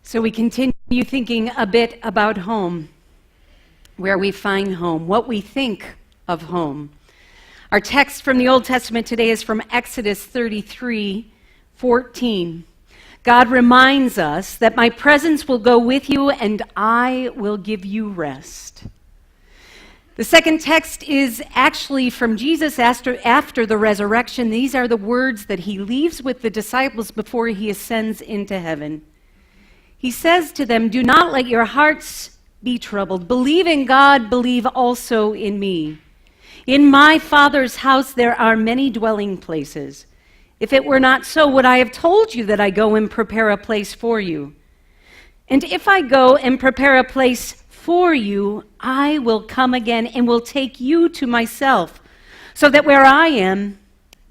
So we continue thinking a bit about home, where we find home, what we think of home. Our text from the Old Testament today is from Exodus 33:14. God reminds us that my presence will go with you and I will give you rest. The second text is actually from Jesus after the resurrection. These are the words that he leaves with the disciples before he ascends into heaven. He says to them, "Do not let your hearts be troubled. Believe in God, believe also in me. In my Father's house there are many dwelling places. If it were not so, would I have told you that I go and prepare a place for you? And if I go and prepare a place for you, I will come again and will take you to myself, so that where I am,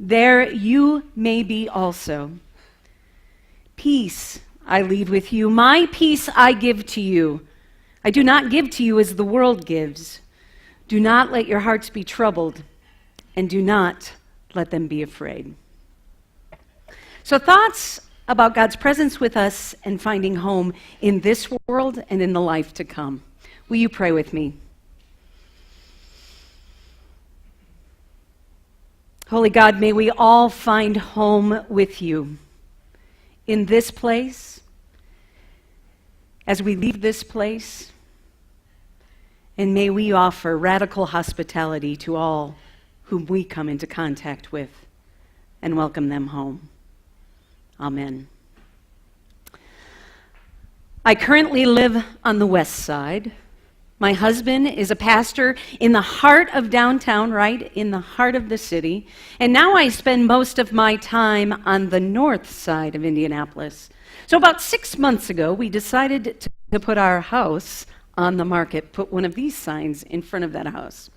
there you may be also. Peace I leave with you. My peace I give to you. I do not give to you as the world gives. Do not let your hearts be troubled, and do not let them be afraid." So thoughts about God's presence with us and finding home in this world and in the life to come. Will you pray with me? Holy God, may we all find home with you in this place, as we leave this place, and may we offer radical hospitality to all whom we come into contact with and welcome them home. Amen. I currently live on the west side. My husband is a pastor in the heart of downtown, right in the heart of the city. And now I spend most of my time on the north side of Indianapolis. So about 6 months ago, we decided to put our house on the market, put one of these signs in front of that house.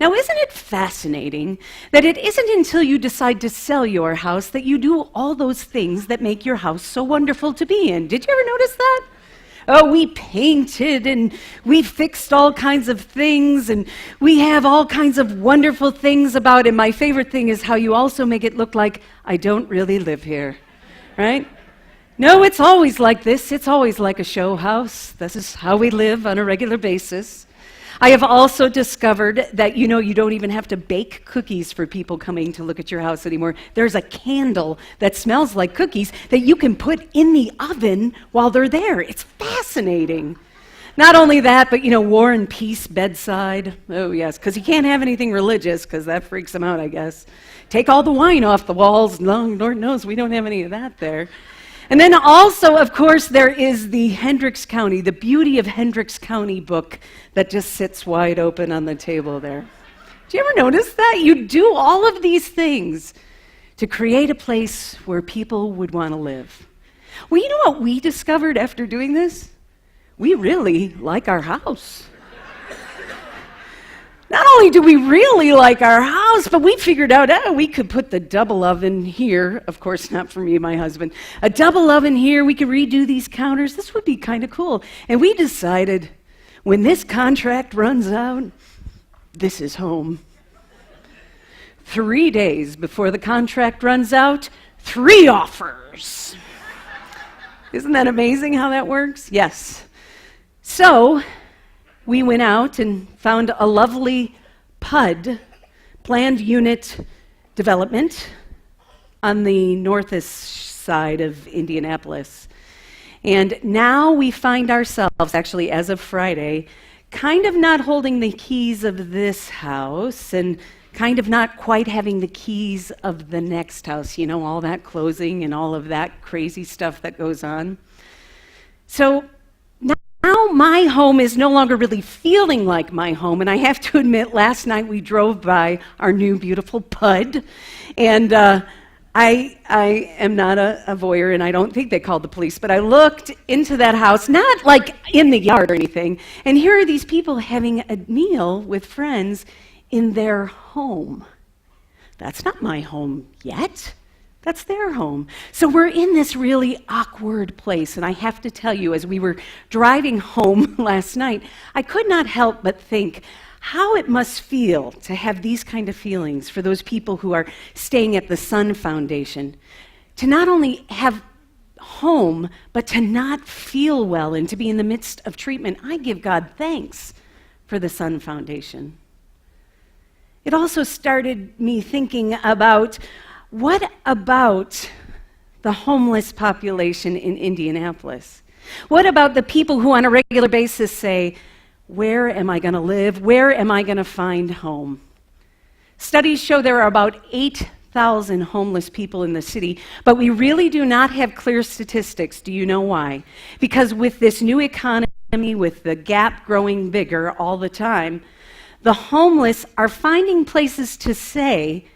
Now, isn't it fascinating that it isn't until you decide to sell your house that you do all those things that make your house so wonderful to be in? Did you ever notice that? Oh, we painted and we fixed all kinds of things and we have all kinds of wonderful things about it. My favorite thing is how you also make it look like I don't really live here, right? No, it's always like this. It's always like a show house. This is how we live on a regular basis. I have also discovered that, you don't even have to bake cookies for people coming to look at your house anymore. There's a candle that smells like cookies that you can put in the oven while they're there. It's fascinating. Not only that, but, War and Peace bedside. Oh, yes, because you can't have anything religious because that freaks them out, I guess. Take all the wine off the walls. No, Lord knows we don't have any of that there. And then also, of course, there is the Hendricks County, the Beauty of Hendricks County book that just sits wide open on the table there. Do you ever notice that? You do all of these things to create a place where people would want to live. Well, you know what we discovered after doing this? We really like our house. Not only do we really like our house, but we figured out, we could put the double oven here. Of course, not for me and my husband. A double oven here. We could redo these counters. This would be kind of cool. And we decided, when this contract runs out, this is home. 3 days before the contract runs out, 3 offers. Isn't that amazing how that works? Yes. So we went out and found a lovely PUD, planned unit development, on the northeast side of Indianapolis. And now we find ourselves, actually as of Friday, kind of not holding the keys of this house and kind of not quite having the keys of the next house, all that closing and all of that crazy stuff that goes on. So now my home is no longer really feeling like my home, and I have to admit, last night we drove by our new beautiful PUD, and I am not a voyeur, and I don't think they called the police, but I looked into that house, not like in the yard or anything, and here are these people having a meal with friends in their home. That's not my home yet. That's their home. So we're in this really awkward place, and I have to tell you, as we were driving home last night, I could not help but think how it must feel to have these kind of feelings for those people who are staying at the Sun Foundation, to not only have home, but to not feel well and to be in the midst of treatment, I give God thanks for the Sun Foundation. It also started me thinking about, what about the homeless population in Indianapolis? What about the people who on a regular basis say, where am I going to live? Where am I going to find home? Studies show there are about 8,000 homeless people in the city, but we really do not have clear statistics. Do you know why? Because with this new economy, with the gap growing bigger all the time, the homeless are finding places to stay,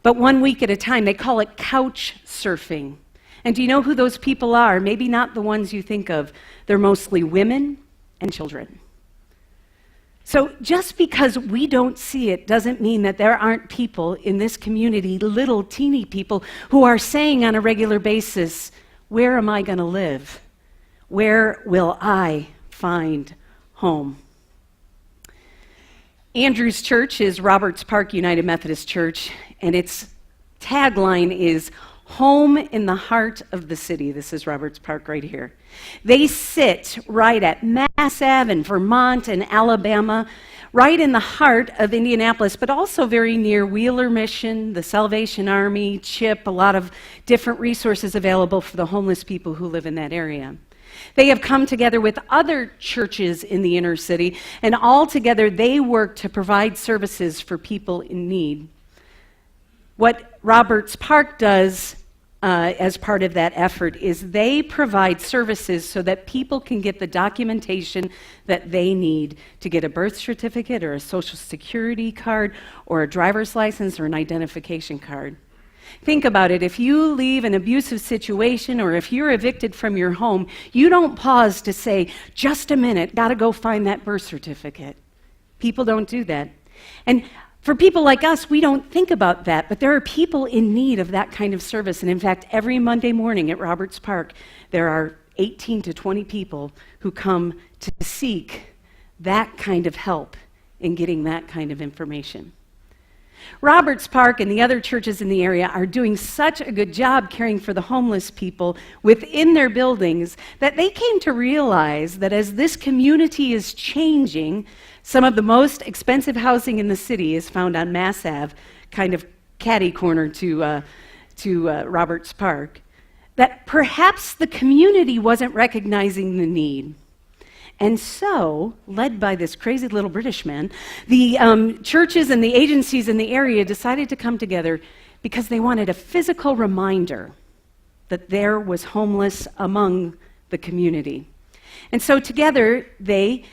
but 1 week at a time. They call it couch surfing. And do you know who those people are? Maybe not the ones you think of. They're mostly women and children. So just because we don't see it doesn't mean that there aren't people in this community, little teeny people, who are saying on a regular basis, where am I going to live? Where will I find home? Andrews Church is Roberts Park United Methodist Church, and its tagline is home in the heart of the city. This is Roberts Park right here. They sit right at Mass Ave in Vermont and Alabama, right in the heart of Indianapolis, but also very near Wheeler Mission, the Salvation Army, CHIP, a lot of different resources available for the homeless people who live in that area. They have come together with other churches in the inner city, and all together they work to provide services for people in need. What Roberts Park does as part of that effort is they provide services so that people can get the documentation that they need to get a birth certificate or a social security card or a driver's license or an identification card. Think about it. If you leave an abusive situation or if you're evicted from your home, you don't pause to say, just a minute, got to go find that birth certificate. People don't do that. And for people like us, we don't think about that, but there are people in need of that kind of service. And in fact, every Monday morning at Roberts Park, there are 18 to 20 people who come to seek that kind of help in getting that kind of information. Roberts Park and the other churches in the area are doing such a good job caring for the homeless people within their buildings that they came to realize that as this community is changing, some of the most expensive housing in the city is found on Mass Ave, kind of catty corner to Roberts Park, that perhaps the community wasn't recognizing the need. And so, led by this crazy little British man, the churches and the agencies in the area decided to come together because they wanted a physical reminder that there was homeless among the community. And so together, they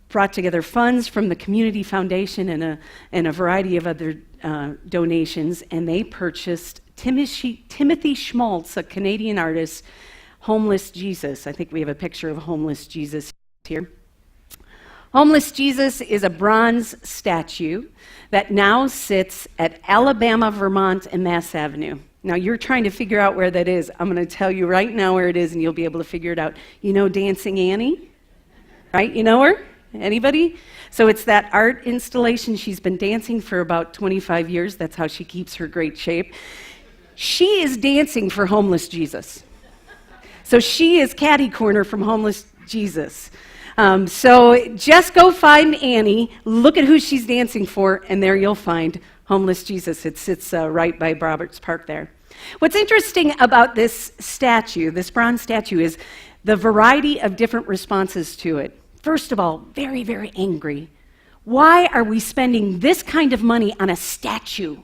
brought together funds from the Community Foundation and a variety of other donations, and they purchased Timothy Schmaltz, a Canadian artist, Homeless Jesus. I think we have a picture of Homeless Jesus here. Homeless Jesus is a bronze statue that now sits at Alabama, Vermont, and Mass Avenue. Now, you're trying to figure out where that is. I'm going to tell you right now where it is, and you'll be able to figure it out. You know Dancing Annie? Right? You know her? Anybody? So it's that art installation. She's been dancing for about 25 years. That's how she keeps her great shape. She is dancing for Homeless Jesus. So she is catty corner from Homeless Jesus. So just go find Annie, look at who she's dancing for, and there you'll find Homeless Jesus. It sits right by Roberts Park there. What's interesting about this statue, this bronze statue, is the variety of different responses to it. First of all, very, very angry. Why are we spending this kind of money on a statue?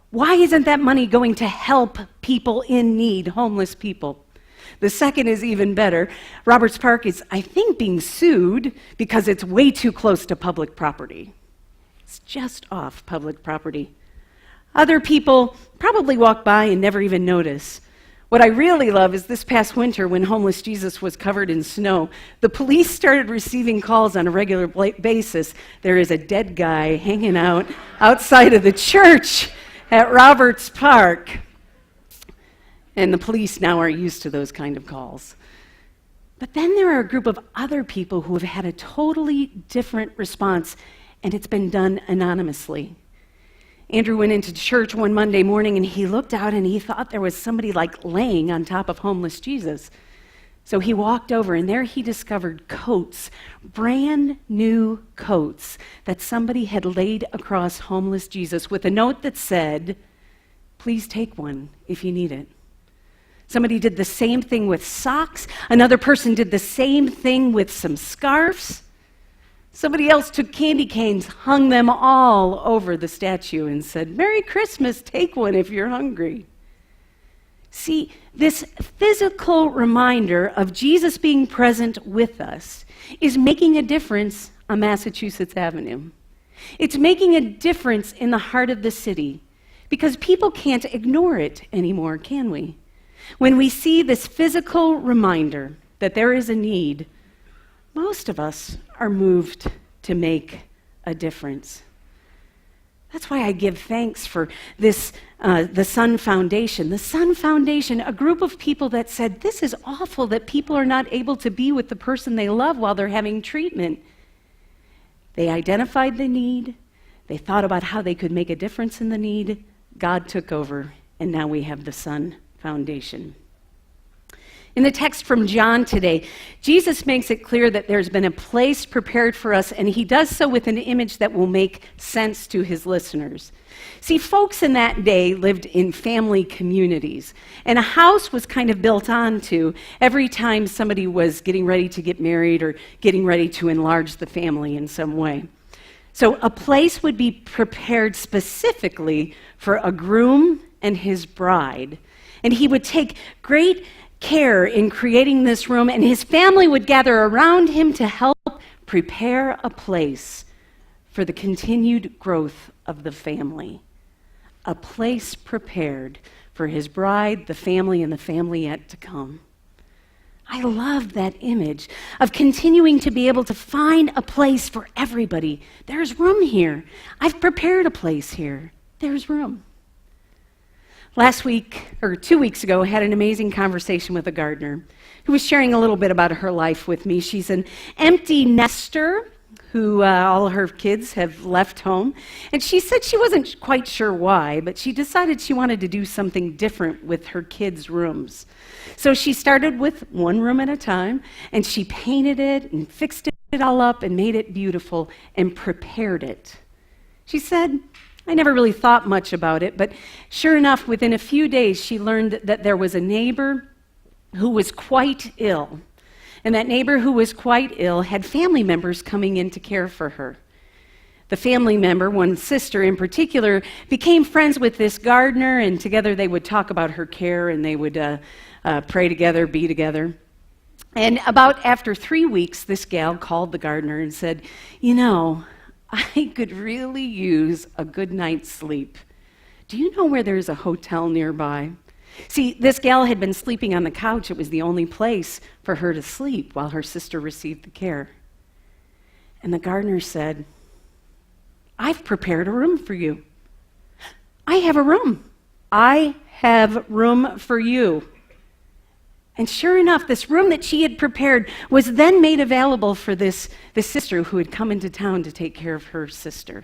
Why isn't that money going to help people in need, homeless people? The second is even better. Roberts Park is, I think, being sued because it's way too close to public property. It's just off public property. Other people probably walk by and never even notice. What I really love is this past winter when Homeless Jesus was covered in snow, the police started receiving calls on a regular basis. There is a dead guy hanging out outside of the church at Roberts Park. And the police now are used to those kind of calls. But then there are a group of other people who have had a totally different response, and it's been done anonymously. Andrew went into church one Monday morning and he looked out and he thought there was somebody like laying on top of homeless Jesus. So he walked over and there he discovered coats, brand new coats that somebody had laid across homeless Jesus with a note that said, "Please take one if you need it." Somebody did the same thing with socks. Another person did the same thing with some scarves. Somebody else took candy canes, hung them all over the statue and said, "Merry Christmas, take one if you're hungry." See, this physical reminder of Jesus being present with us is making a difference on Massachusetts Avenue. It's making a difference in the heart of the city because people can't ignore it anymore, can we? When we see this physical reminder that there is a need, most of us are moved to make a difference. That's why I give thanks for this, the Sun Foundation. The Sun Foundation, a group of people that said, this is awful that people are not able to be with the person they love while they're having treatment. They identified the need. They thought about how they could make a difference in the need. God took over, and now we have the Sun Foundation. In the text from John today, Jesus makes it clear that there's been a place prepared for us, and he does so with an image that will make sense to his listeners. See, folks in that day lived in family communities, and a house was kind of built onto every time somebody was getting ready to get married or getting ready to enlarge the family in some way. So a place would be prepared specifically for a groom and his bride, and he would take great care in creating this room, and his family would gather around him to help prepare a place for the continued growth of the family. A place prepared for his bride, the family, and the family yet to come. I love that image of continuing to be able to find a place for everybody. There's room here. I've prepared a place here. There's room. Last week, or 2 weeks ago, I had an amazing conversation with a gardener who was sharing a little bit about her life with me. She's an empty nester who all her kids have left home. And she said she wasn't quite sure why, but she decided she wanted to do something different with her kids' rooms. So she started with one room at a time, and she painted it and fixed it all up and made it beautiful and prepared it. She said, I never really thought much about it, but sure enough, within a few days, she learned that there was a neighbor who was quite ill. And that neighbor who was quite ill had family members coming in to care for her. The family member, one sister in particular, became friends with this gardener, and together they would talk about her care, and they would pray together, be together. And about after 3 weeks, this gal called the gardener and said, you know, I could really use a good night's sleep. Do you know where there's a hotel nearby? See, this gal had been sleeping on the couch. It was the only place for her to sleep while her sister received the care. And the gardener said, I've prepared a room for you. I have a room. I have room for you. And sure enough, this room that she had prepared was then made available for this sister who had come into town to take care of her sister.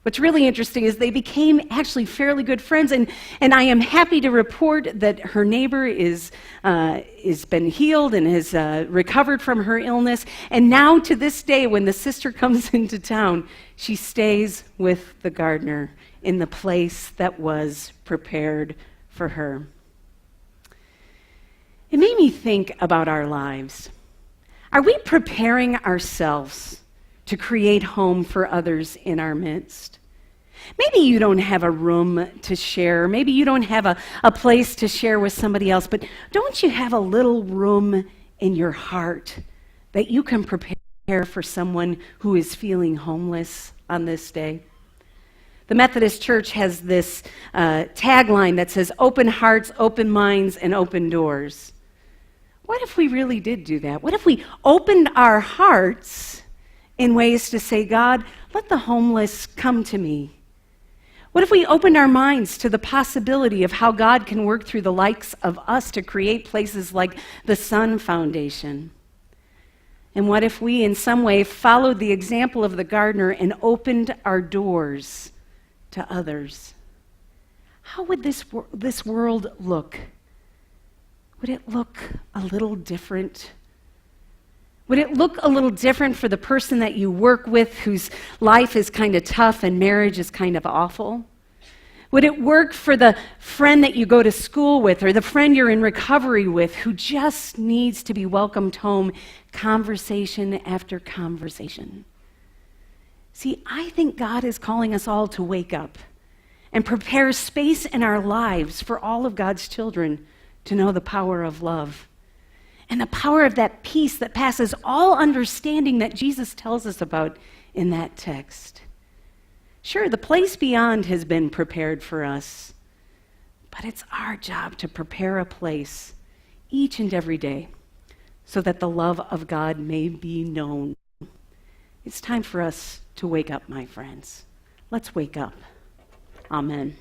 What's really interesting is they became actually fairly good friends, and I am happy to report that her neighbor is been healed and has recovered from her illness. And now to this day, when the sister comes into town, she stays with the gardener in the place that was prepared for her. It made me think about our lives. Are we preparing ourselves to create home for others in our midst? Maybe you don't have a room to share. Maybe you don't have a place to share with somebody else, but don't you have a little room in your heart that you can prepare for someone who is feeling homeless on this day? The Methodist Church has this tagline that says, open hearts, open minds, and open doors. What if we really did do that? What if we opened our hearts in ways to say, God, let the homeless come to me? What if we opened our minds to the possibility of how God can work through the likes of us to create places like the Sun Foundation? And what if we in some way followed the example of the gardener and opened our doors to others, how would this world look? Would it look a little different? Would it look a little different for the person that you work with whose life is kind of tough and marriage is kind of awful? Would it work for the friend that you go to school with or the friend you're in recovery with who just needs to be welcomed home, conversation after conversation? See, I think God is calling us all to wake up and prepare space in our lives for all of God's children to know the power of love and the power of that peace that passes all understanding that Jesus tells us about in that text. Sure, the place beyond has been prepared for us, but it's our job to prepare a place each and every day so that the love of God may be known. It's time for us to wake up, my friends. Let's wake up. Amen.